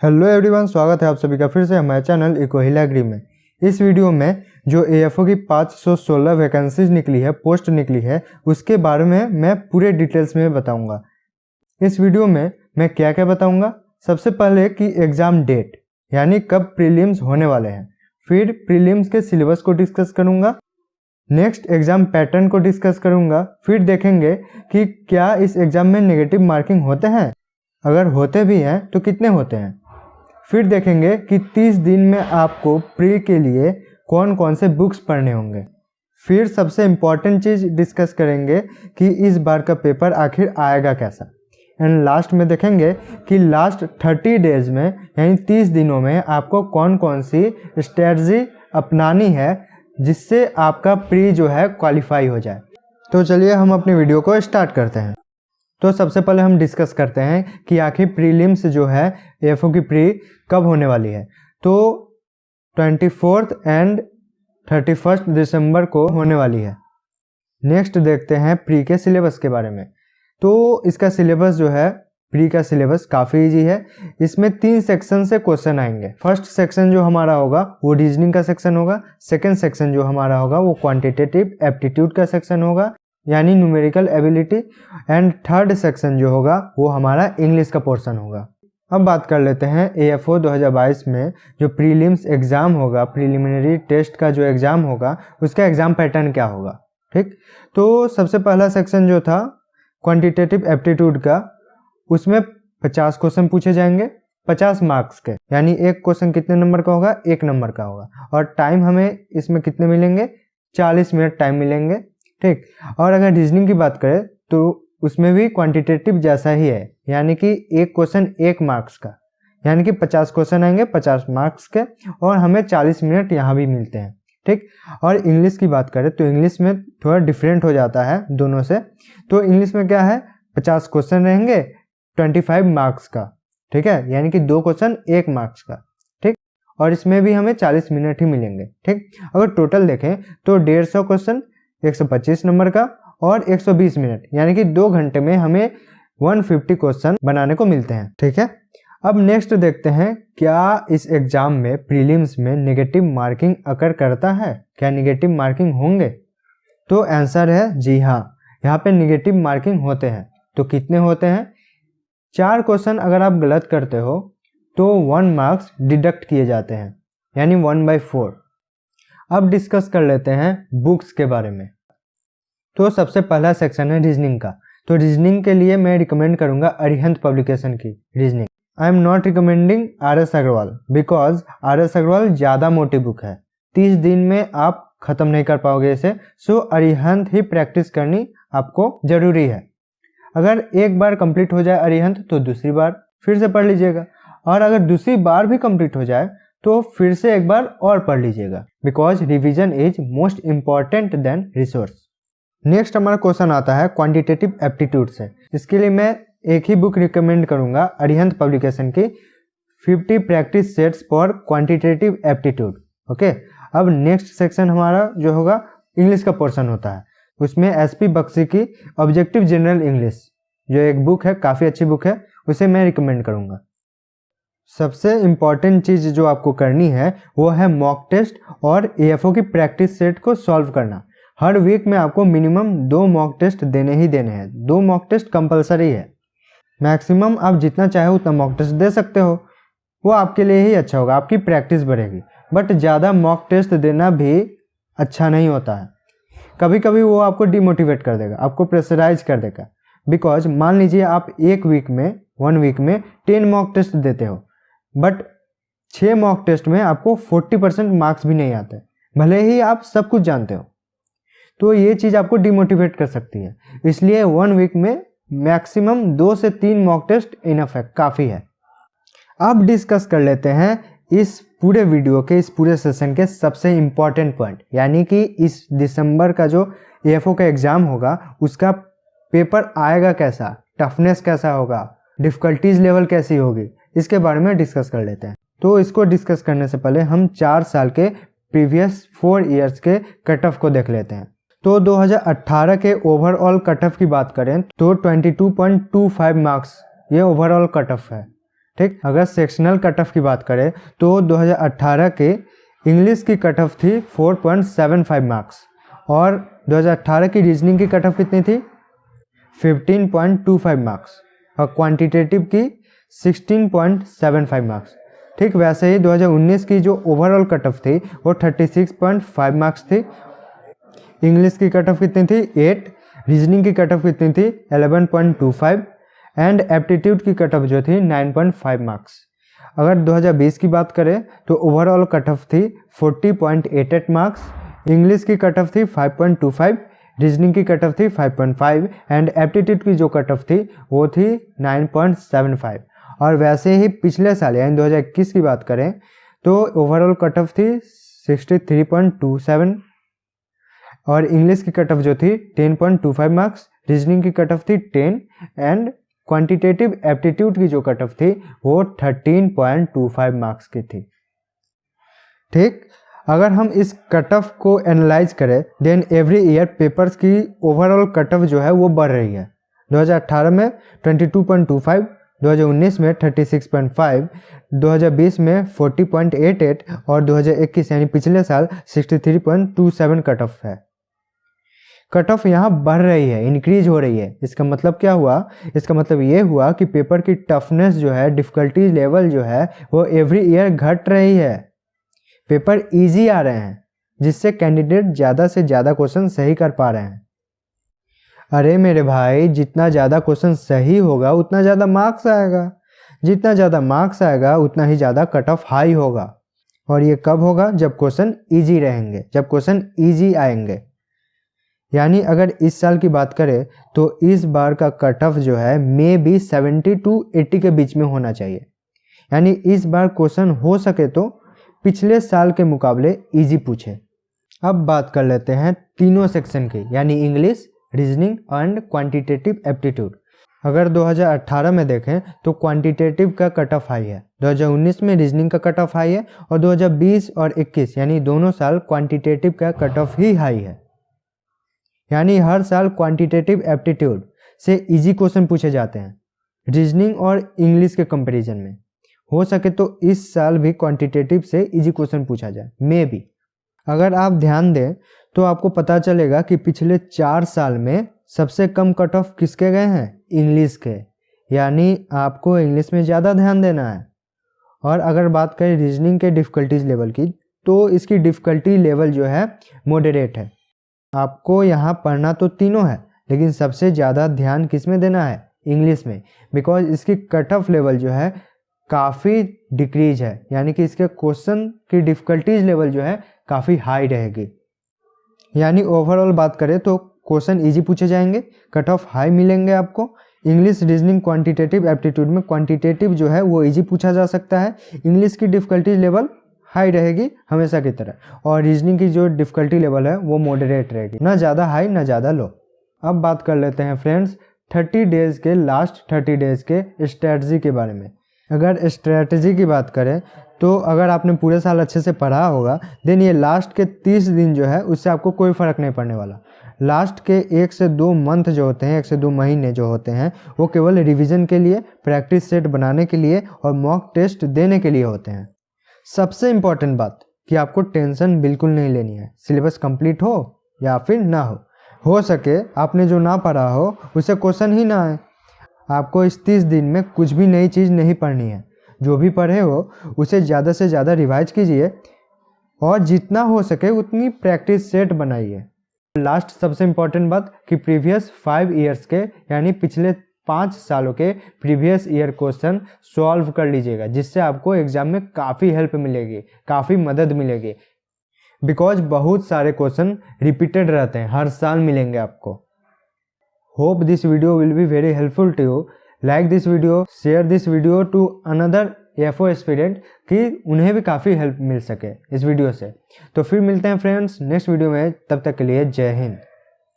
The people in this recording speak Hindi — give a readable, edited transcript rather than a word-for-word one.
हेलो एवरीवन, स्वागत है आप सभी का फिर से हमारे चैनल इकोहिला एग्री में। इस वीडियो में जो एएफओ की 516 वैकेंसीज निकली है, पोस्ट निकली है, उसके बारे में मैं पूरे डिटेल्स में बताऊंगा। इस वीडियो में मैं क्या क्या बताऊंगा। सबसे पहले कि एग्ज़ाम डेट यानी कब प्रीलिम्स होने वाले हैं, फिर प्रीलिम्स के सिलेबस को डिस्कस करूंगा, नेक्स्ट एग्ज़ाम पैटर्न को डिस्कस करूंगा, फिर देखेंगे कि क्या इस एग्ज़ाम में नेगेटिव मार्किंग होते हैं, अगर होते भी हैं तो कितने होते हैं। फिर देखेंगे कि 30 दिन में आपको प्री के लिए कौन कौन से बुक्स पढ़ने होंगे। फिर सबसे इम्पॉर्टेंट चीज़ डिस्कस करेंगे कि इस बार का पेपर आखिर आएगा कैसा। एंड लास्ट में देखेंगे कि लास्ट 30 डेज में यानी 30 दिनों में आपको कौन कौन सी स्ट्रेटजी अपनानी है जिससे आपका प्री जो है क्वालिफाई हो जाए। तो चलिए हम अपनी वीडियो को स्टार्ट करते हैं। तो सबसे पहले हम डिस्कस करते हैं कि आखिर प्रीलिम्स जो है एएफओ की प्री कब होने वाली है। तो 24 एंड 31 दिसंबर को होने वाली है। नेक्स्ट देखते हैं प्री के सिलेबस के बारे में। तो इसका सिलेबस जो है, प्री का सिलेबस काफ़ी इजी है। इसमें 3 सेक्शन से क्वेश्चन आएंगे। फर्स्ट सेक्शन जो हमारा होगा वो रीजनिंग का सेक्शन होगा। सेकेंड सेक्शन जो हमारा होगा वो क्वांटिटेटिव एप्टीट्यूड का सेक्शन होगा यानी numerical ability. And third section जो होगा वो हमारा इंग्लिश का पोर्शन होगा। अब बात कर लेते हैं एएफओ 2022 में जो प्रीलिम्स एग्ज़ाम होगा, प्रीलिमिनरी टेस्ट का जो एग्ज़ाम होगा उसका एग्ज़ाम पैटर्न क्या होगा। ठीक, तो सबसे पहला सेक्शन जो था क्वांटिटेटिव एप्टीट्यूड का, उसमें 50 क्वेश्चन पूछे जाएंगे 50 मार्क्स के, यानी एक क्वेश्चन कितने नंबर का होगा, 1 नंबर का होगा। और टाइम हमें इसमें कितने मिलेंगे, 40 मिनट टाइम मिलेंगे। ठीक, और अगर रीजनिंग की बात करें तो उसमें भी क्वांटिटेटिव जैसा ही है, यानी कि एक क्वेश्चन 1 मार्क्स का, यानी कि 50 क्वेश्चन आएंगे 50 मार्क्स के, और हमें 40 मिनट यहाँ भी मिलते हैं। ठीक, और इंग्लिश की बात करें तो इंग्लिश में थोड़ा डिफरेंट हो जाता है दोनों से। तो इंग्लिश में क्या है, 50 क्वेश्चन रहेंगे 25 मार्क्स का। ठीक है, यानी कि 2 क्वेश्चन 1 मार्क्स का। ठीक, और इसमें भी हमें 40 मिनट ही मिलेंगे। ठीक, अगर टोटल देखें तो 150 क्वेश्चन 125 नंबर का और 120 मिनट, यानी कि 2 घंटे में हमें 150 क्वेश्चन बनाने को मिलते हैं। ठीक है, अब नेक्स्ट देखते हैं क्या इस एग्जाम में प्रीलिम्स में नेगेटिव मार्किंग अकर करता है, क्या नेगेटिव मार्किंग होंगे। तो आंसर है जी हाँ, यहाँ पे नेगेटिव मार्किंग होते हैं। तो कितने होते हैं, 4 क्वेश्चन अगर आप गलत करते हो तो 1 मार्क्स डिडक्ट किए जाते हैं, यानी 1/4। अब डिस्कस कर लेते हैं बुक्स के बारे में। तो सबसे पहला सेक्शन है रीजनिंग का। तो रीजनिंग के लिए मैं रिकमेंड करूंगा अरिहंत पब्लिकेशन की reasoning. I am not recommending RS Agarwal because RS Agarwal ज़्यादा मोटी बुक है, 30 दिन में आप ख़त्म नहीं कर पाओगे इसे। सो अरिहंत ही प्रैक्टिस करनी आपको ज़रूरी है। अगर एक बार कंप्लीट हो जाए अरिहंत तो दूसरी बार फिर से पढ़ लीजिएगा, और अगर दूसरी बार भी कंप्लीट हो जाए तो फिर से एक बार और पढ़ लीजिएगा, because revision is most important than resource. Next हमारा क्वेश्चन आता है क्वांटिटेटिव एप्टीट्यूड से। इसके लिए मैं एक ही बुक रिकमेंड करूंगा अरिहंत पब्लिकेशन की, 50 practice sets for quantitative aptitude. Okay, अब नेक्स्ट सेक्शन हमारा जो होगा इंग्लिश का पोर्शन होता है। उसमें SP बख्शी की ऑब्जेक्टिव जनरल इंग्लिश जो एक बुक है, काफ़ी अच्छी बुक है, उसे मैं रिकमेंड करूंगा। सबसे इम्पॉर्टेंट चीज़ जो आपको करनी है वो है मॉक टेस्ट और AFO की प्रैक्टिस सेट को सॉल्व करना। हर वीक में आपको मिनिमम 2 मॉक टेस्ट देने ही देने हैं। 2 मॉक टेस्ट कंपलसरी है। मैक्सिमम आप जितना चाहे उतना मॉक टेस्ट दे सकते हो, वो आपके लिए ही अच्छा होगा, आपकी प्रैक्टिस बढ़ेगी। बट ज़्यादा मॉक टेस्ट देना भी अच्छा नहीं होता है। कभी कभी वो आपको डिमोटिवेट कर देगा, आपको प्रेशराइज कर देगा। बिकॉज मान लीजिए आप 1 वीक में 10 मॉक टेस्ट देते हो, बट 6 मॉक टेस्ट में आपको 40% मार्क्स भी नहीं आते, भले ही आप सब कुछ जानते हो। तो ये चीज़ आपको डिमोटिवेट कर सकती है। इसलिए 1 वीक में मैक्सिमम 2 से 3 मॉक टेस्ट इनफ है, काफ़ी है। अब डिस्कस कर लेते हैं इस पूरे वीडियो के, इस पूरे सेशन के सबसे इम्पॉर्टेंट पॉइंट, यानी कि इस दिसंबर का जो AFO का एग्ज़ाम होगा उसका पेपर आएगा कैसा, टफनेस कैसा होगा, डिफ़िकल्टीज लेवल कैसी होगी, इसके बारे में डिस्कस कर लेते हैं। तो इसको डिस्कस करने से पहले हम 4 साल के प्रीवियस 4 ईयर्स के कट ऑफ को देख लेते हैं। तो 2018 के ओवरऑल कट ऑफ की बात करें तो 22.25 मार्क्स ये ओवरऑल कट ऑफ है। ठीक। अगर सेक्शनल कट ऑफ की बात करें तो 2018 के इंग्लिश की कट ऑफ थी 4.75 मार्क्स और 2018 की रीजनिंग की कट ऑफ कितनी थी 15.25 मार्क्स और क्वांटिटेटिव की 16.75 मार्क्स। ठीक वैसे ही 2019 की जो ओवरऑल कट ऑफ थी वो 36.5 मार्क्स थी। इंग्लिश की कट ऑफ कितनी थी 8, रीजनिंग की कट ऑफ कितनी थी 11.25 एंड एप्टीट्यूड की कट ऑफ जो थी 9.5 मार्क्स। अगर 2020 की बात करें तो ओवरऑल कट ऑफ थी 40.88 मार्क्स, इंग्लिश की कट ऑफ थी 5.25, रीजनिंग की कट ऑफ थी 5.5 एंड एप्टीट्यूड की जो कट ऑफ थी वो थी 9.75। और वैसे ही पिछले साल यानी 2021 की बात करें तो ओवरऑल कट ऑफ थी 63.27 और इंग्लिश की कट ऑफ जो थी 10.25 मार्क्स, रीजनिंग की कट ऑफ थी 10 एंड क्वांटिटेटिव एप्टीट्यूड की जो कट ऑफ थी वो 13.25 मार्क्स की थी। ठीक। अगर हम इस कट ऑफ को एनालाइज करें देन एवरी ईयर पेपर्स की ओवरऑल कट ऑफ जो है वो बढ़ रही है। 2018 में 22.25, 2019 में 36.5, 2020 में 40.88 और 2021 यानी पिछले साल 63.27 कट ऑफ है। कट ऑफ यहाँ बढ़ रही है, इंक्रीज हो रही है। इसका मतलब क्या हुआ, इसका मतलब ये हुआ कि पेपर की टफनेस जो है, डिफिकल्टी लेवल जो है वो एवरी ईयर घट रही है। पेपर इजी आ रहे हैं जिससे कैंडिडेट ज़्यादा से ज़्यादा क्वेश्चन सही कर पा रहे हैं। अरे मेरे भाई, जितना ज़्यादा क्वेश्चन सही होगा उतना ज़्यादा मार्क्स आएगा, जितना ज़्यादा मार्क्स आएगा उतना ही ज़्यादा कट ऑफ हाई होगा। और ये कब होगा, जब क्वेश्चन इजी रहेंगे, जब क्वेश्चन इजी आएंगे। यानी अगर इस साल की बात करें तो इस बार का कट ऑफ जो है मे बी 70 to 80 के बीच में होना चाहिए। यानी इस बार क्वेश्चन हो सके तो पिछले साल के मुकाबले इजी पूछे। अब बात कर लेते हैं तीनों सेक्शन की, यानी English, reasoning and quantitative aptitude. अगर 2018 में देखें तो क्वांटिटेटिव का कट ऑफ हाई है, 2019 में रीजनिंग का कट ऑफ हाई है और 2020 और 21 यानी दोनों साल क्वांटिटेटिव का कट ऑफ ही हाई है। यानी हर साल क्वांटिटेटिव एप्टीट्यूड से इजी क्वेश्चन पूछे जाते हैं रीजनिंग और इंग्लिश के कंपैरिजन में। हो सके तो इस साल भी क्वांटिटेटिव से इजी क्वेश्चन पूछा जाए, मे बी। अगर आप ध्यान दें तो आपको पता चलेगा कि पिछले 4 साल में सबसे कम कट ऑफ किसके गए हैं, इंग्लिश के। यानी आपको इंग्लिश में ज़्यादा ध्यान देना है। और अगर बात करें रीजनिंग के डिफ़िकल्टीज लेवल की तो इसकी डिफ़िकल्टी लेवल जो है मॉडरेट है। आपको यहाँ पढ़ना तो तीनों है लेकिन सबसे ज़्यादा ध्यान किस में देना है, इंग्लिश में, बिकॉज इसकी कट ऑफ लेवल जो है काफ़ी डिक्रीज है। यानी कि इसके क्वेश्चन की डिफ़िकल्टीज लेवल जो है काफ़ी हाई रहेगी। यानी ओवरऑल बात करें तो क्वेश्चन इजी पूछे जाएंगे, कट ऑफ हाई मिलेंगे आपको। इंग्लिश, रीजनिंग, क्वांटिटेटिव एप्टीट्यूड में क्वांटिटेटिव जो है वो इजी पूछा जा सकता है, इंग्लिश की डिफ़िकल्टी लेवल हाई रहेगी हमेशा की तरह, और रीजनिंग की जो डिफ़िकल्टी लेवल है वो मॉडरेट रहेगी, ना ज़्यादा हाई ना ज़्यादा लो। अब बात कर लेते हैं फ्रेंड्स 30 डेज़ के, लास्ट 30 डेज़ के स्ट्रैटेजी के बारे में। अगर स्ट्रैटेजी की बात करें तो अगर आपने पूरे साल अच्छे से पढ़ा होगा देन ये लास्ट के 30 दिन जो है उससे आपको कोई फ़र्क नहीं पड़ने वाला। लास्ट के 1 से 2 मंथ जो होते हैं, 1 से 2 महीने जो होते हैं वो केवल रिवीजन के लिए, प्रैक्टिस सेट बनाने के लिए और मॉक टेस्ट देने के लिए होते हैं। सबसे इम्पॉर्टेंट बात कि आपको टेंशन बिल्कुल नहीं लेनी है, सिलेबस कंप्लीट हो या फिर ना हो सके आपने जो ना पढ़ा हो उसे क्वेश्चन ही ना आए। आपको इस 30 दिन में कुछ भी नई चीज़ नहीं पढ़नी है, जो भी पढ़े हो उसे ज़्यादा से ज़्यादा रिवाइज कीजिए और जितना हो सके उतनी प्रैक्टिस सेट बनाइए। लास्ट सबसे इम्पॉर्टेंट बात कि प्रीवियस 5 ईयर्स के यानी पिछले 5 सालों के प्रीवियस ईयर क्वेश्चन सॉल्व कर लीजिएगा, जिससे आपको एग्जाम में काफ़ी हेल्प मिलेगी, काफ़ी मदद मिलेगी। बिकॉज बहुत सारे क्वेश्चन रिपीटेड रहते हैं, हर साल मिलेंगे आपको। Hope this video will be very helpful to you. Like this video, share this video to another FO aspirant कि उन्हें भी काफ़ी हेल्प मिल सके इस वीडियो से। तो फिर मिलते हैं फ्रेंड्स नेक्स्ट वीडियो में, तब तक के लिए जय हिंद।